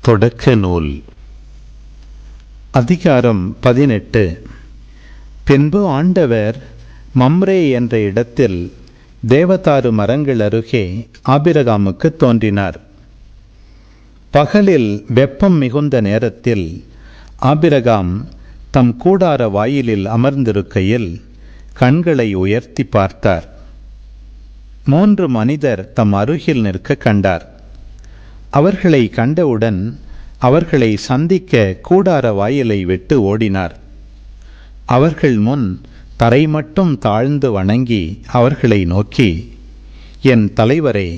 தொடக்க நூல் அதிகாரம் 18. பின்பு ஆண்டவர் மம்ரே என்ற இடத்தில் தேவதாரு மரங்கள் அருகே ஆபிரகாமுக்கு தோன்றினார். பகலில் வெப்பம் மிகுந்த நேரத்தில் ஆபிரகாம் தம் கூடார வாயிலில் அமர்ந்திருக்கையில் கண்களை உயர்த்தி பார்த்தார். 3 மனிதர் தம் அருகில் நிற்க கண்டார். அவர்களை கண்டவுடன் அவர்களை சந்திக்க கூடார வாயிலை விட்டு ஓடினார். அவர்கள் முன் தரை மட்டும் தாழ்ந்து வணங்கி அவர்களை நோக்கி, என் தலைவரே,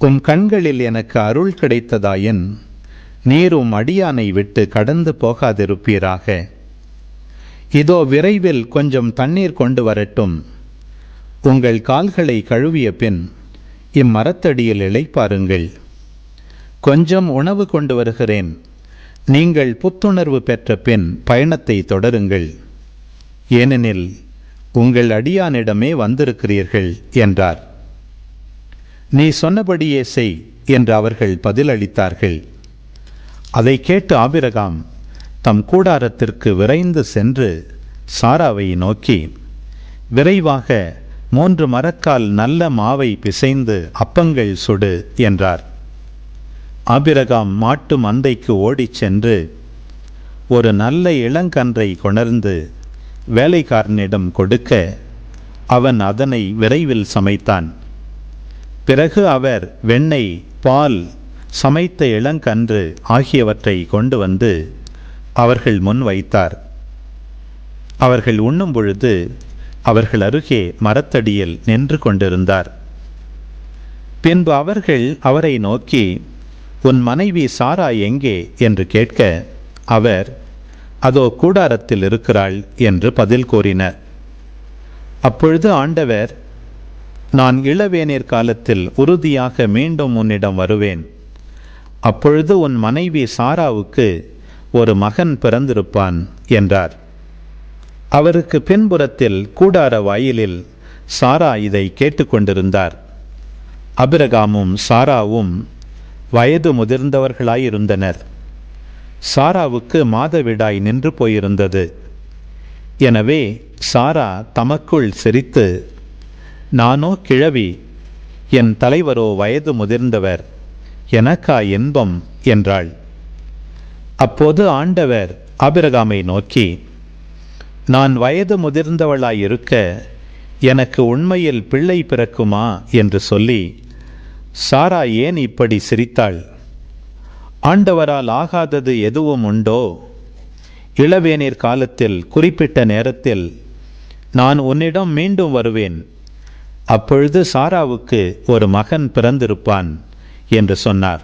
உம் கண்களில் எனக்கு அருள் கிடைத்ததாயின் நீரும் அடியானை விட்டு கடந்து போகாதிருப்பீராக. இதோ விரைவில் கொஞ்சம் தண்ணீர் கொண்டு வரட்டும். உங்கள் கால்களை கழுவிய பின் இம்மரத்தடியில் இளைப்பாருங்கள். கொஞ்சம் உணவு கொண்டு வருகிறேன். நீங்கள் புத்துணர்வு பெற்ற பின் பயணத்தை தொடருங்கள். ஏனெனில் உங்கள் அடியானிடமே வந்திருக்கிறீர்கள் என்றார். நீ சொன்னபடியே செய் என்று அவர்கள் பதிலளித்தார்கள். அதை கேட்டு ஆபிரகாம் தம் கூடாரத்திற்கு விரைந்து சென்று சாராவை நோக்கி, விரைவாக 3 மரக்கால் நல்ல மாவை பிசைந்து அப்பங்கள் சுடு என்றார். ஆபிரகாம் மாட்டு மந்தைக்கு ஓடிச் சென்று ஒரு நல்ல இளங்கன்றை கொணர்ந்து வேலைக்காரனிடம் கொடுக்க அவன் அதனை விரைவில் சமைத்தான். பிறகு அவர் வெண்ணெய், பால், சமைத்த இளங்கன்று ஆகியவற்றை கொண்டு வந்து அவர்கள் முன் வைத்தார். அவர்கள் உண்ணும் பொழுது அவர்கள் அருகே மரத்தடியில் நின்று கொண்டிருந்தார். பின்பு அவர்கள் அவரை நோக்கி, உன் மனைவி சாரா எங்கே என்று கேட்க அவர், அதோ கூடாரத்தில் இருக்கிறாள் என்று பதில் கூறினர். அப்பொழுது ஆண்டவர், நான் இளவேநீர் காலத்தில் உறுதியாக மீண்டும் உன்னிடம் வருவேன். அப்பொழுது உன் மனைவி சாராவுக்கு ஒரு மகன் பிறந்திருப்பான் என்றார். அவருக்கு பின்புறத்தில் கூடார வாயிலில் சாரா இதை கேட்டுக்கொண்டிருந்தார். ஆபிரகாமும் சாராவும் வயது முதிர்ந்தவர்களாயிருந்தனர். சாராவுக்கு மாதவிடாய் நின்று போயிருந்தது. எனவே சாரா தமக்குள் சிரித்து, நானோ கிழவி, என் தலைவரோ வயது முதிர்ந்தவர், எனக்கா இன்பம் என்றாள். அப்போது ஆண்டவர் ஆபிரகாமை நோக்கி, நான் வயது முதிர்ந்தவளாயிருக்க எனக்கு உண்மையில் பிள்ளை பிறக்குமா என்று சொல்லி சாரா ஏன் இப்படி சிரித்தாள்? ஆண்டவரால் ஆகாதது எதுவும் உண்டோ? இளவேநீர் காலத்தில் குறிப்பிட்ட நேரத்தில் நான் உன்னிடம் மீண்டும் வருவேன். அப்பொழுது சாராவுக்கு ஒரு மகன் பிறந்திருப்பான் என்று சொன்னார்.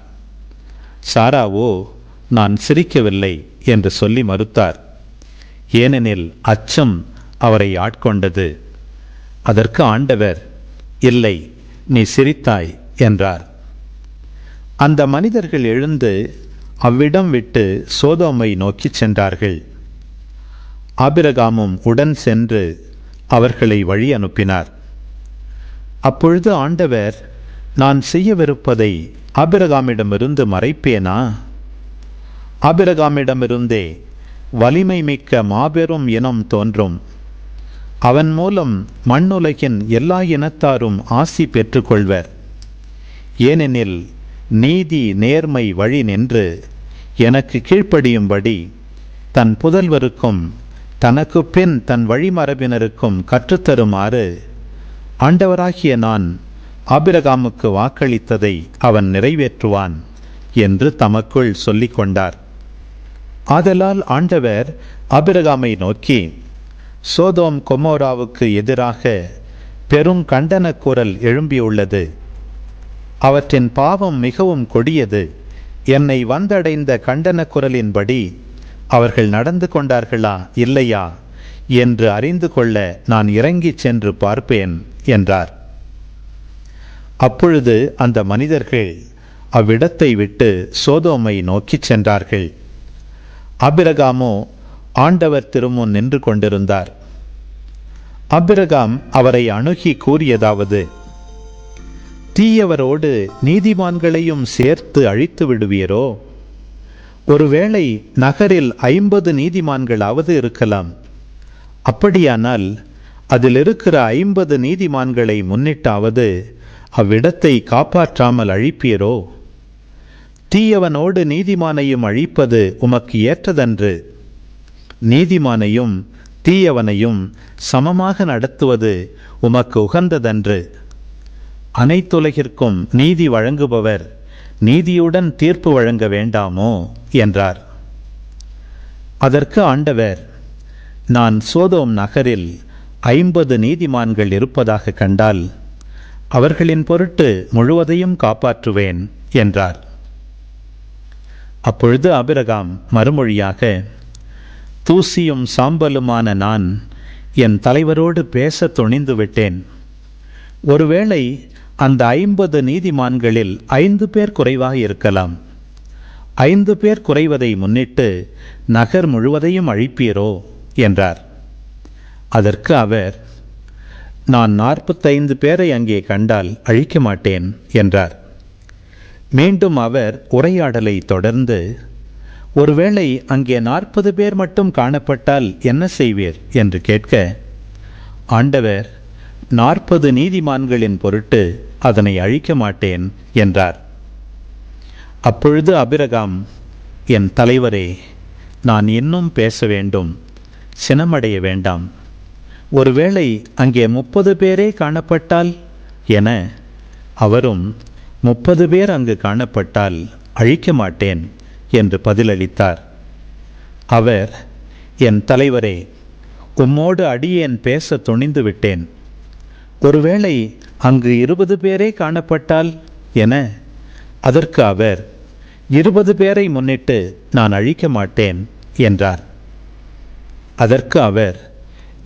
சாராவோ நான் சிரிக்கவில்லை என்று சொல்லி மறுத்தார். ஏனெனில் அச்சம் அவரை ஆட்கொண்டது. அதற்கு ஆண்டவர், இல்லை, நீ சிரித்தாய் என்றார். அந்த மனிதர்கள் எழுந்து அவ்விடம் விட்டு சோதோமை நோக்கி சென்றார்கள். ஆபிரகாமும் உடன் சென்று அவர்களை வழி அனுப்பினார். அப்பொழுது ஆண்டவர், நான் செய்யவிருப்பதை ஆபிரகாமிடமிருந்து மறைப்பேனா? ஆபிரகாமிடமிருந்தே வலிமை மிக்க மாபெரும் இனம் தோன்றும். அவன் மூலம் மண்ணுலகின் எல்லா இனத்தாரும் ஆசி பெற்றுக்கொள்வர். ஏனெனில் நீதி நேர்மை வழி நின்று எனக்கு கீழ்ப்படியும்படி தன் புதல்வருக்கும் தனக்கு பின் தன் வழிமரபினருக்கும் கற்றுத்தருமாறு ஆண்டவராகிய நான் ஆபிரகாமுக்கு வாக்களித்ததை அவன் நிறைவேற்றுவான் என்று தமக்குள் சொல்லிக் கொண்டார். ஆதலால் ஆண்டவர் ஆபிரகாமை நோக்கி, சோதோம் கொமோராவுக்கு எதிராக பெரும் கண்டன குரல் எழும்பியுள்ளது. அவற்றின் பாவம் மிகவும் கொடியது. என்னை வந்தடைந்த கண்டன குரலின்படி அவர்கள் நடந்து கொண்டார்களா இல்லையா என்று அறிந்து கொள்ள நான் இறங்கிச் சென்று பார்ப்பேன் என்றார். அப்பொழுது அந்த மனிதர்கள் அவ்விடத்தை விட்டு சோதோமை நோக்கிச் சென்றார்கள். ஆபிரகாமோ ஆண்டவர் திருமுன் நின்று கொண்டிருந்தார். ஆபிரகாம் அவரை அணுகி கூறியதாவது, தீயவரோடு நீதிமான்களையும் சேர்த்து அழித்து விடுவீரோ? ஒருவேளை நகரில் 50 நீதிமான்களாவது இருக்கலாம். அப்படியானால் அதில் இருக்கிற 50 நீதிமான்களை முன்னிட்டாவது அவ்விடத்தை காப்பாற்றாமல் அழிப்பீரோ? தீயவனோடு நீதிமானையும் அழிப்பது உமக்கு ஏற்றதன்று. நீதிமானையும் தீயவனையும் சமமாக நடத்துவது உமக்கு உகந்ததன்று. அனைத்துலகிற்கும் நீதி வழங்குபவர் நீதியுடன் தீர்ப்பு வழங்க வேண்டாமோ என்றார். அதற்கு ஆண்டவர், நான் சோதோம் நகரில் 50 நீதிமான்கள் இருப்பதாக கண்டால் அவர்களின் பொருட்டு முழுவதையும் காப்பாற்றுவேன் என்றார். அப்பொழுது ஆபிரகாம் மறுமொழியாக, தூசியும் சாம்பலுமான நான் என் தலைவரோடு பேச துணிந்து விட்டேன். ஒருவேளை அந்த 50 நீதிமான்களில் 5 பேர் குறைவாக இருக்கலாம். 5 பேர் குறைவதை முன்னிட்டு நகர் முழுவதையும் அழிப்பீரோ என்றார். அதற்கு அவர், நான் 45 பேரை அங்கே கண்டால் அழிக்க மாட்டேன் என்றார். மீண்டும் அவர் உரையாடலை தொடர்ந்து, ஒருவேளை அங்கே 40 பேர் மட்டும் காணப்பட்டால் என்ன செய்வீர் என்று கேட்க, ஆண்டவர், 40 நீதிமான்களின் பொருட்டு அதனை அழிக்க மாட்டேன் என்றார். அப்பொழுது ஆபிரகாம், என் தலைவரே, நான் இன்னும் பேச வேண்டும், சினமடைய வேண்டாம். ஒருவேளை அங்கே 30 பேரே காணப்பட்டால் என அவரும், 30 பேர் அங்கு காணப்பட்டால் அழிக்க மாட்டேன் என்று பதிலளித்தார். அவர், என் தலைவரே, உம்மோடு அடியேன் பேச துணிந்து விட்டேன். ஒருவேளை அங்கு 20 பேரே காணப்பட்டால் என அதற்கு அவர், 20 பேரை முன்னிட்டு நான் அழிக்க மாட்டேன் என்றார். அதற்கு அவர்,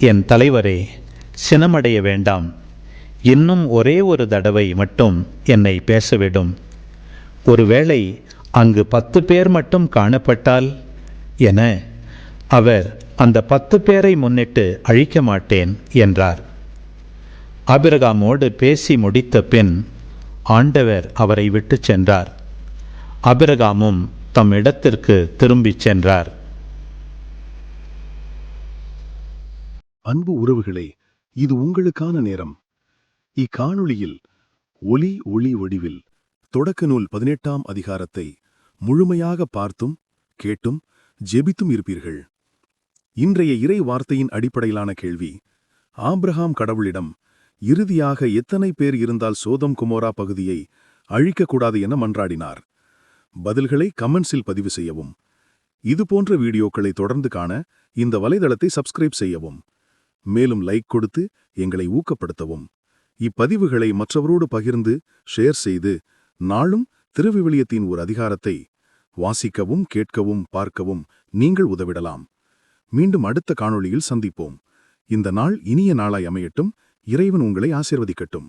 என் தலைவரே, சினமடைய வேண்டாம், இன்னும் ஒரே ஒரு தடவை மட்டும் என்னை பேசவிடும். ஒருவேளை அங்கு 10 பேர் மட்டும் காணப்பட்டால் என அவர் அந்த 10 பேரை முன்னிட்டு அழிக்க மாட்டேன் என்றார். ஆபிரகாமோடு பேசி முடித்த பின் ஆண்டவர் அவரை விட்டு சென்றார். ஆபிரகாமும் தம் இடத்திற்கு திரும்பிச் சென்றார். அன்பு உறவுகளே, இது உங்களுக்கான நேரம். இக்காணொளியில் ஒலி ஒளி வடிவில் தொடக்க நூல் 18ஆம் அதிகாரத்தை முழுமையாக பார்த்தும் கேட்டும் ஜெபித்தும் இருப்பீர்கள். இன்றைய இறை வார்த்தையின் அடிப்படையிலான கேள்வி, ஆபிரகாம் கடவுளிடம் இறுதியாக எத்தனை பேர் இருந்தால் சோதம் குமோரா பகுதியை அழிக்கக்கூடாது என மன்றாடினார்? பதில்களை கமெண்ட்ஸில் பதிவு செய்யவும். இதுபோன்ற வீடியோக்களை தொடர்ந்து காண இந்த வலைதளத்தை சப்ஸ்கிரைப் செய்யவும். மேலும் லைக் கொடுத்து எங்களை ஊக்கப்படுத்தவும். இப்பதிவுகளை மற்றவரோடு பகிர்ந்து ஷேர் செய்து நாளும் திருவிவிலியத்தின் ஒரு அதிகாரத்தை வாசிக்கவும் கேட்கவும் பார்க்கவும் நீங்கள் உதவிடலாம். மீண்டும் அடுத்த காணொளியில் சந்திப்போம். இந்த நாள் இனிய நாளாய் அமையட்டும். இறைவன் உங்களை ஆசீர்வதிக்கட்டும்.